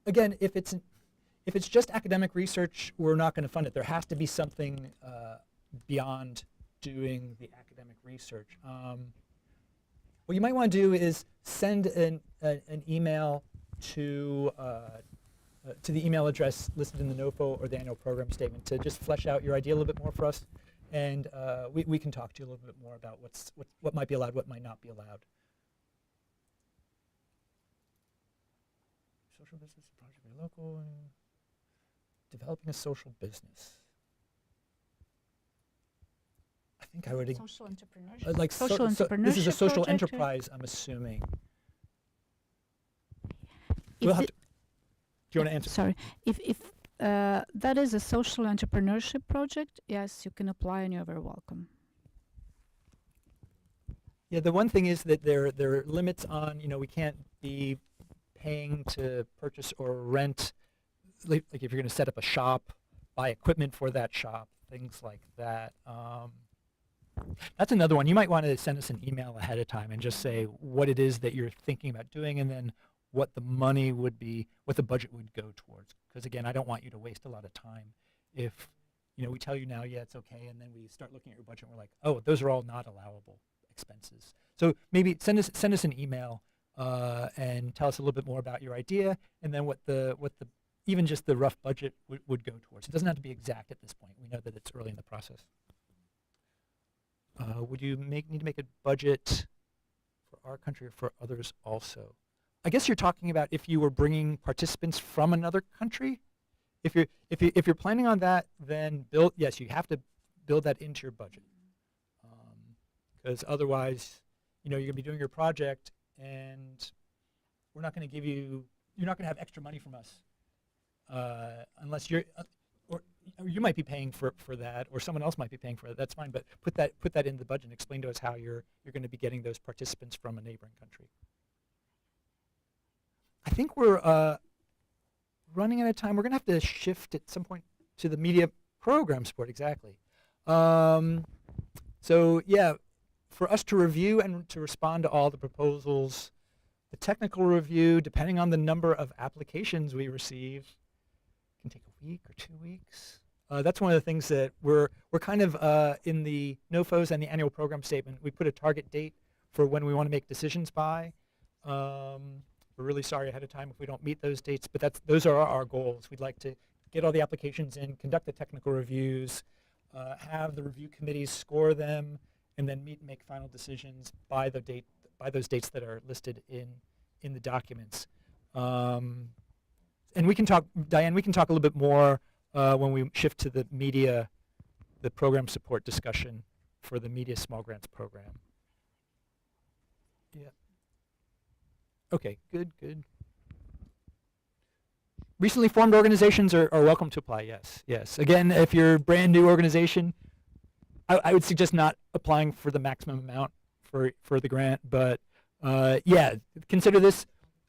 Again, if it's just academic research, we're not going to fund it. There has to be something beyond doing the academic research. What you might want to do is send an email to the email address listed in the NOFO or the annual program statement to just flesh out your idea a little bit more for us, and we can talk to you a little bit more about what might be allowed, what might not be allowed. Social business project very local, developing a social business. I think I would social entrepreneurship. like social entrepreneurship. This is a social project, enterprise, I'm assuming. If We'll have to, do you want to answer? Sorry, if that is a social entrepreneurship project, yes, you can apply and you're very welcome. Yeah, the one thing is that there are limits on, we can't be paying to purchase or rent, like if you're going to set up a shop, buy equipment for that shop, things like that. That's another one. You might want to send us an email ahead of time and just say what it is that you're thinking about doing, and then what the money would be, what the budget would go towards. Because again, I don't want you to waste a lot of time if, we tell you now, yeah, it's okay, and then we start looking at your budget and we're like, oh, those are all not allowable expenses. So maybe send us an email and tell us a little bit more about your idea, and then what the even just the rough budget would go towards. It doesn't have to be exact at this point. We know that it's early in the process. Would you need to make a budget for our country or for others also? I guess you're talking about if you were bringing participants from another country. If you're planning on that, then yes, you have to build that into your budget, because otherwise, you're going to be doing your project, and we're not going to give you. You're not going to have extra money from us unless you're. Or you might be paying for that, or someone else might be paying for it. That's fine, but put that in the budget and explain to us how you're going to be getting those participants from a neighboring country. I think we're running out of time. We're going to have to shift at some point to the media program support, exactly. So yeah, for us to review and to respond to all the proposals, the technical review, depending on the number of applications we receive, can take a week or 2 weeks. That's one of the things that we're kind of in the NOFOs and the annual program statement. We put a target date for when we want to make decisions by. We're really sorry ahead of time if we don't meet those dates, but those are our goals. We'd like to get all the applications in, conduct the technical reviews, have the review committees score them, and then meet and make final decisions by those dates that are listed in the documents. And we can talk, Diane, we can talk a little bit more when we shift to the media, the program support discussion for the Media Small Grants Program. Yeah. Okay, good. Recently formed organizations are welcome to apply, yes. Again, if you're a brand new organization, I would suggest not applying for the maximum amount for the grant, but yeah, consider this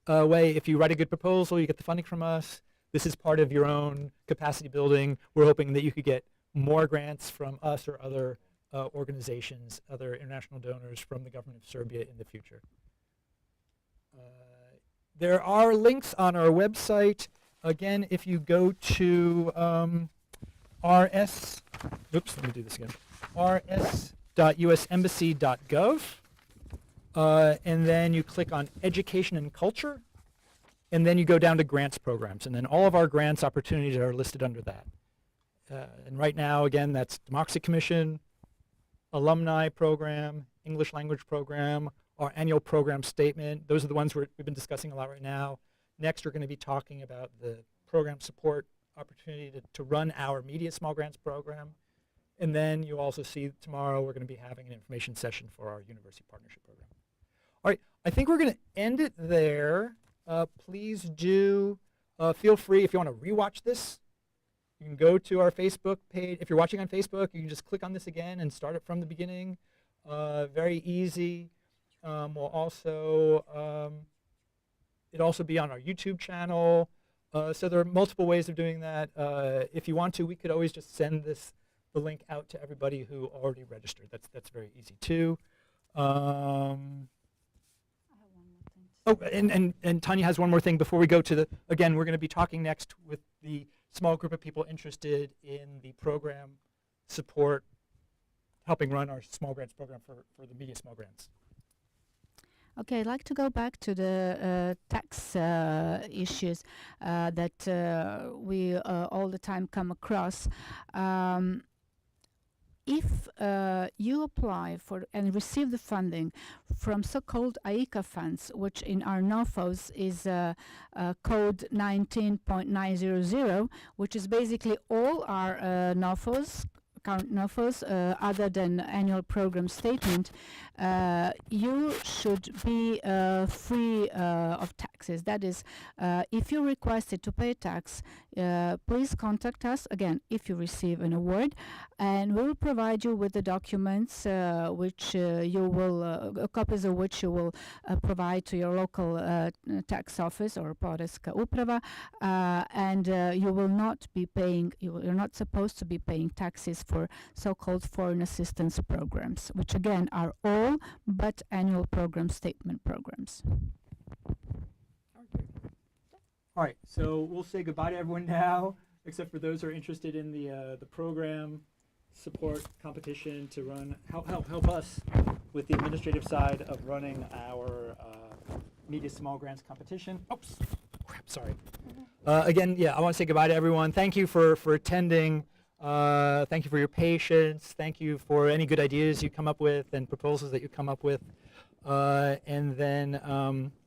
way. If you write a good proposal, you get the funding from us. This is part of your own capacity building. We're hoping that you could get more grants from us or other organizations, other international donors from the government of Serbia in the future. There are links on our website. Again, if you go to oops, let me do this again, rs.usembassy.gov, and then you click on Education and Culture, and then you go down to Grants Programs, and then all of our grants opportunities are listed under that. And right now, again, that's Democracy Commission, Alumni Program, English Language Program, our annual program statement. Those are the ones we've been discussing a lot right now. Next, we're going to be talking about the program support opportunity to run our Media Small Grants Program. And then you also see tomorrow we're going to be having an information session for our University Partnership Program. All right, I think we're going to end it there. Please do feel free, if you want to rewatch this, you can go to our Facebook page. If you're watching on Facebook, you can just click on this again and start it from the beginning. Very easy. We'll also, it'll also be on our YouTube channel. So there are multiple ways of doing that. If you want to, we could always just send the link out to everybody who already registered. That's very easy too. Oh, and Tanya has one more thing before we go to again, we're going to be talking next with the small group of people interested in the program support, helping run our small grants program for the Media Small Grants. Okay, I'd like to go back to the tax issues that we all the time come across. If you apply for and receive the funding from so-called AICA funds, which in our NOFOs is code 19.900, which is basically all our NOFOs, current NOFOs, other than annual program statement, you should be free of taxes. That is, if you're requested to pay tax, please contact us, again, if you receive an award, and we will provide you with the documents which you will, copies of which you will provide to your local tax office or Poreska Uprava, and you will not be paying, you're not supposed to be paying taxes for so-called foreign assistance programs, which again are all but annual program statement programs. All right, so we'll say goodbye to everyone now, except for those who are interested in the program support competition to run, help us with the administrative side of running our Media Small Grants competition. Oops, crap, sorry. Again, yeah, I want to say goodbye to everyone. Thank you for attending. Thank you for your patience. Thank you for any good ideas you come up with and proposals that you come up with. And then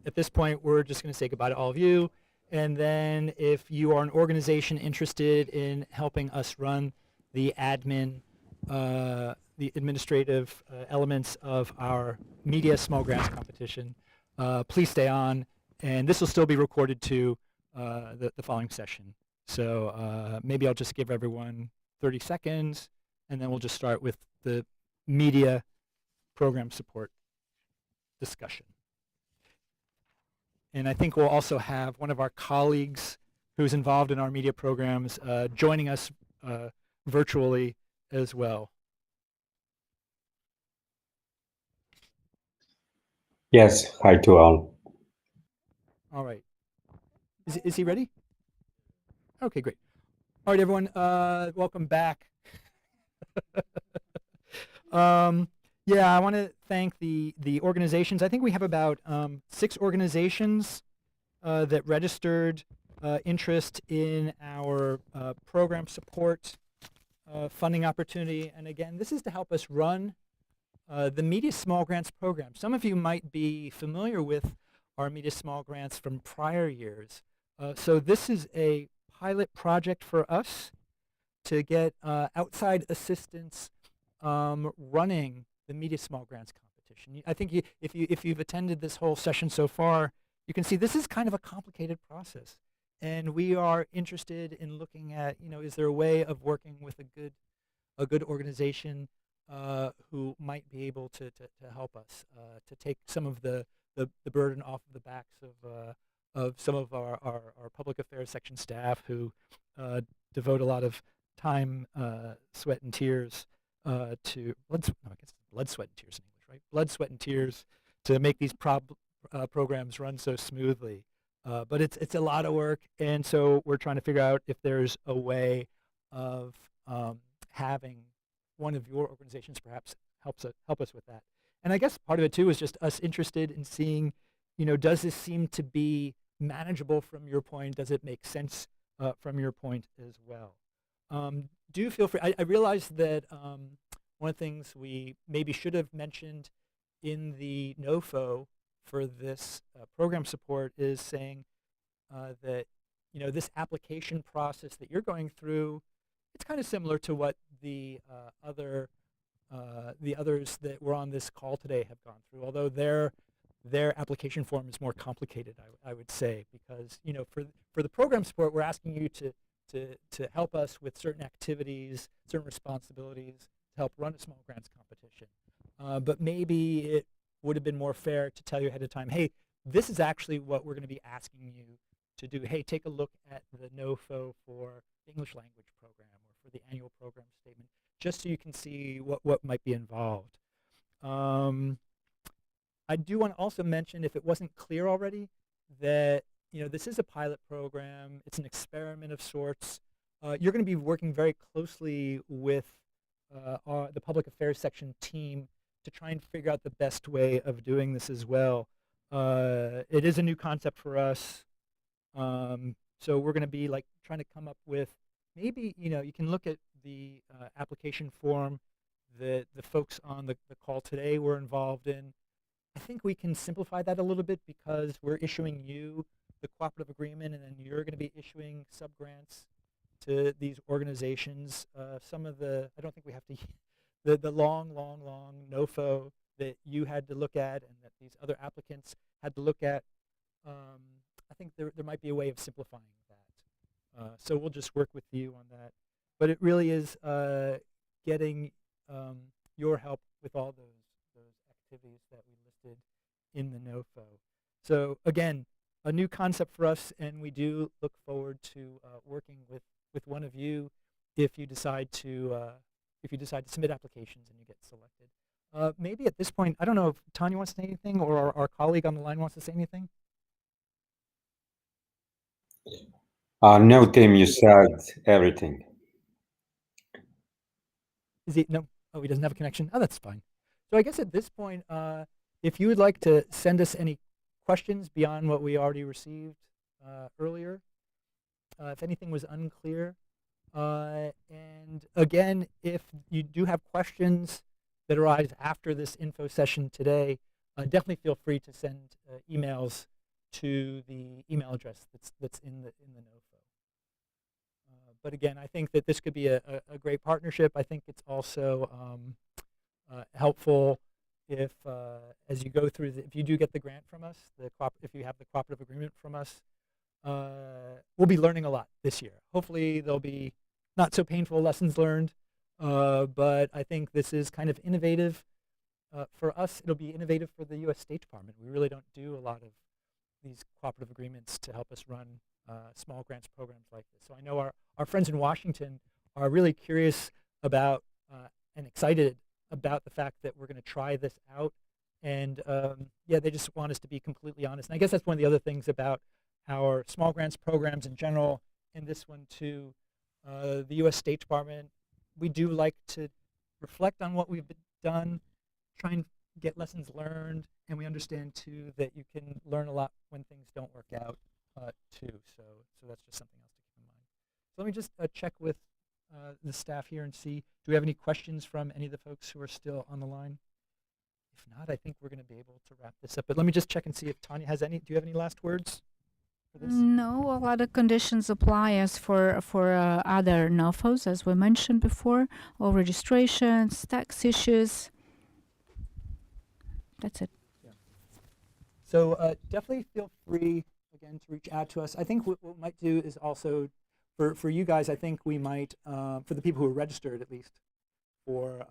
at this point, we're just going to say goodbye to all of you. And then if you are an organization interested in helping us run the admin, the administrative elements of our Media Small Grants competition, please stay on. And this will still be recorded to the following session. So maybe I'll just give everyone 30 seconds, and then we'll just start with the media program support discussion. And I think we'll also have one of our colleagues who's involved in our media programs joining us virtually as well. Yes, hi to all. All right. Is he ready? Okay, great. All right, everyone, welcome back. Yeah, I want to thank the organizations. I think we have about 6 organizations that registered interest in our program support funding opportunity. And again, this is to help us run the Media Small Grants program. Some of you might be familiar with our Media Small Grants from prior years. So this is a pilot project for us to get outside assistance running the Media Small Grants competition. I think if you've attended this whole session so far, you can see this is kind of a complicated process, and we are interested in looking at, is there a way of working with a good organization who might be able to help us to take some of the the burden off of the backs of some of our public affairs section staff who devote a lot of time, sweat, and tears to I guess blood, sweat, and tears in English, right? Blood, sweat, and tears to make these programs run so smoothly. But it's a lot of work, and so we're trying to figure out if there's a way of having one of your organizations perhaps help us with that. And I guess part of it too is just us interested in seeing, does this seem to be manageable from your point? Does it make sense from your point as well? Do feel free. I realize that one of the things we maybe should have mentioned in the NOFO for this program support is saying that this application process that you're going through, it's kind of similar to what the others that were on this call today have gone through, although their application form is more complicated, I would say, because for the program support, we're asking you to help us with certain activities, certain responsibilities to help run a small grants competition. But maybe it would have been more fair to tell you ahead of time, hey, this is actually what we're going to be asking you to do. Hey, take a look at the NOFO for the English language program or for the annual program statement, just so you can see what might be involved. I do want to also mention, if it wasn't clear already, that this is a pilot program. It's an experiment of sorts. You're going to be working very closely with the public affairs section team to try and figure out the best way of doing this as well. It is a new concept for us, so we're going to be trying to come up with maybe you can look at the application form that the folks on the call today were involved in. I think we can simplify that a little bit because we're issuing you the cooperative agreement, and then you're going to be issuing subgrants to these organizations. Some of I don't think we have to the long NOFO that you had to look at and that these other applicants had to look at. I think there might be a way of simplifying that. So we'll just work with you on that. But it really is getting your help with all those activities that we listed in the NOFO. So again, a new concept for us, and we do look forward to working with one of you if you decide to submit applications and you get selected. Maybe at this point, I don't know if Tanya wants to say anything or our colleague on the line wants to say anything. No, Tim, you said everything. Is he? No. Oh, he doesn't have a connection. Oh, that's fine. So I guess at this point, if you would like to send us any questions beyond what we already received earlier, if anything was unclear, and again, if you do have questions that arise after this info session today, definitely feel free to send emails to the email address that's in the NOFO. But again, I think that this could be a great partnership. I think it's also helpful if, as you go through, if you do get the grant from us, if you have the cooperative agreement from us, we'll be learning a lot this year. Hopefully there'll be not so painful lessons learned, but I think this is kind of innovative. For us, it'll be innovative for the U.S. State Department. We really don't do a lot of these cooperative agreements to help us run small grants programs like this. So I know our friends in Washington are really curious about and excited about the fact that we're going to try this out. And yeah, they just want us to be completely honest. And I guess that's one of the other things about our small grants programs in general, and this one too. The U.S. State Department, we do like to reflect on what we've done, try and get lessons learned, and we understand too that you can learn a lot when things don't work out too. So that's just something else to keep in mind. So let me just check with the staff here and see, do we have any questions from any of the folks who are still on the line? If not, I think we're going to be able to wrap this up. But let me just check and see if Tanya has any. Do you have any last words for this? No, a lot of conditions apply as for other NOFOs, as we mentioned before, all registrations, tax issues. That's it. Yeah. So definitely feel free, again, to reach out to us. I think what we might do is also, for you guys, I think we might, for the people who are registered at least, for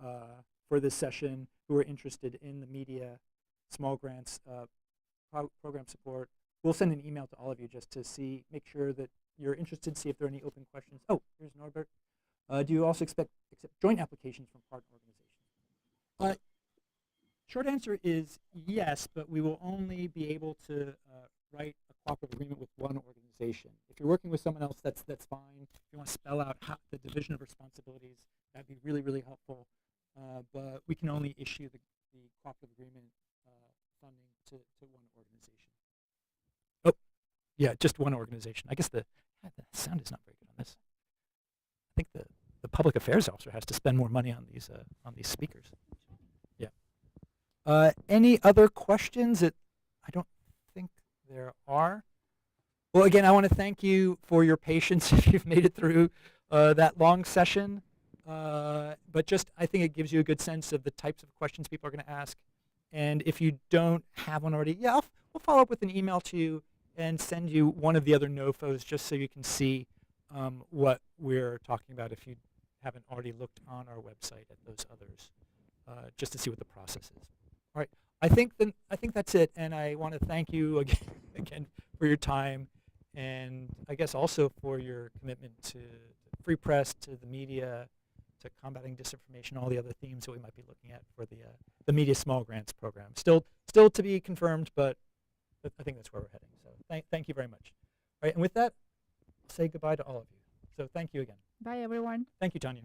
this session, who are interested in the media small grants program support. We'll send an email to all of you just to make sure that you're interested, see if there are any open questions. Oh, here's Norbert. Do you also accept joint applications from partner organizations? Short answer is yes, but we will only be able to write a cooperative agreement with one organization. If you're working with someone else, that's fine. If you want to spell out the division of responsibilities, that'd be really, really helpful. But we can only issue the cooperative agreement funding to one organization. Oh, yeah, just one organization. I guess the sound is not very good on this. I think the public affairs officer has to spend more money on these speakers. Yeah. Any other questions? I don't think there are. Well, again, I want to thank you for your patience if you've made it through that long session. But just, I think it gives you a good sense of the types of questions people are going to ask. And if you don't have one already, yeah, we'll follow up with an email to you and send you one of the other NOFOs just so you can see what we're talking about if you haven't already looked on our website at those others, just to see what the process is. All right, I think that's it, and I want to thank you again for your time, and I guess also for your commitment to free press, to the media, to combating disinformation, all the other themes that we might be looking at for the Media Small Grants Program. Still to be confirmed, but I think that's where we're heading. So thank you very much. All right, and with that, I'll say goodbye to all of you. So thank you again. Bye, everyone. Thank you, Tanya.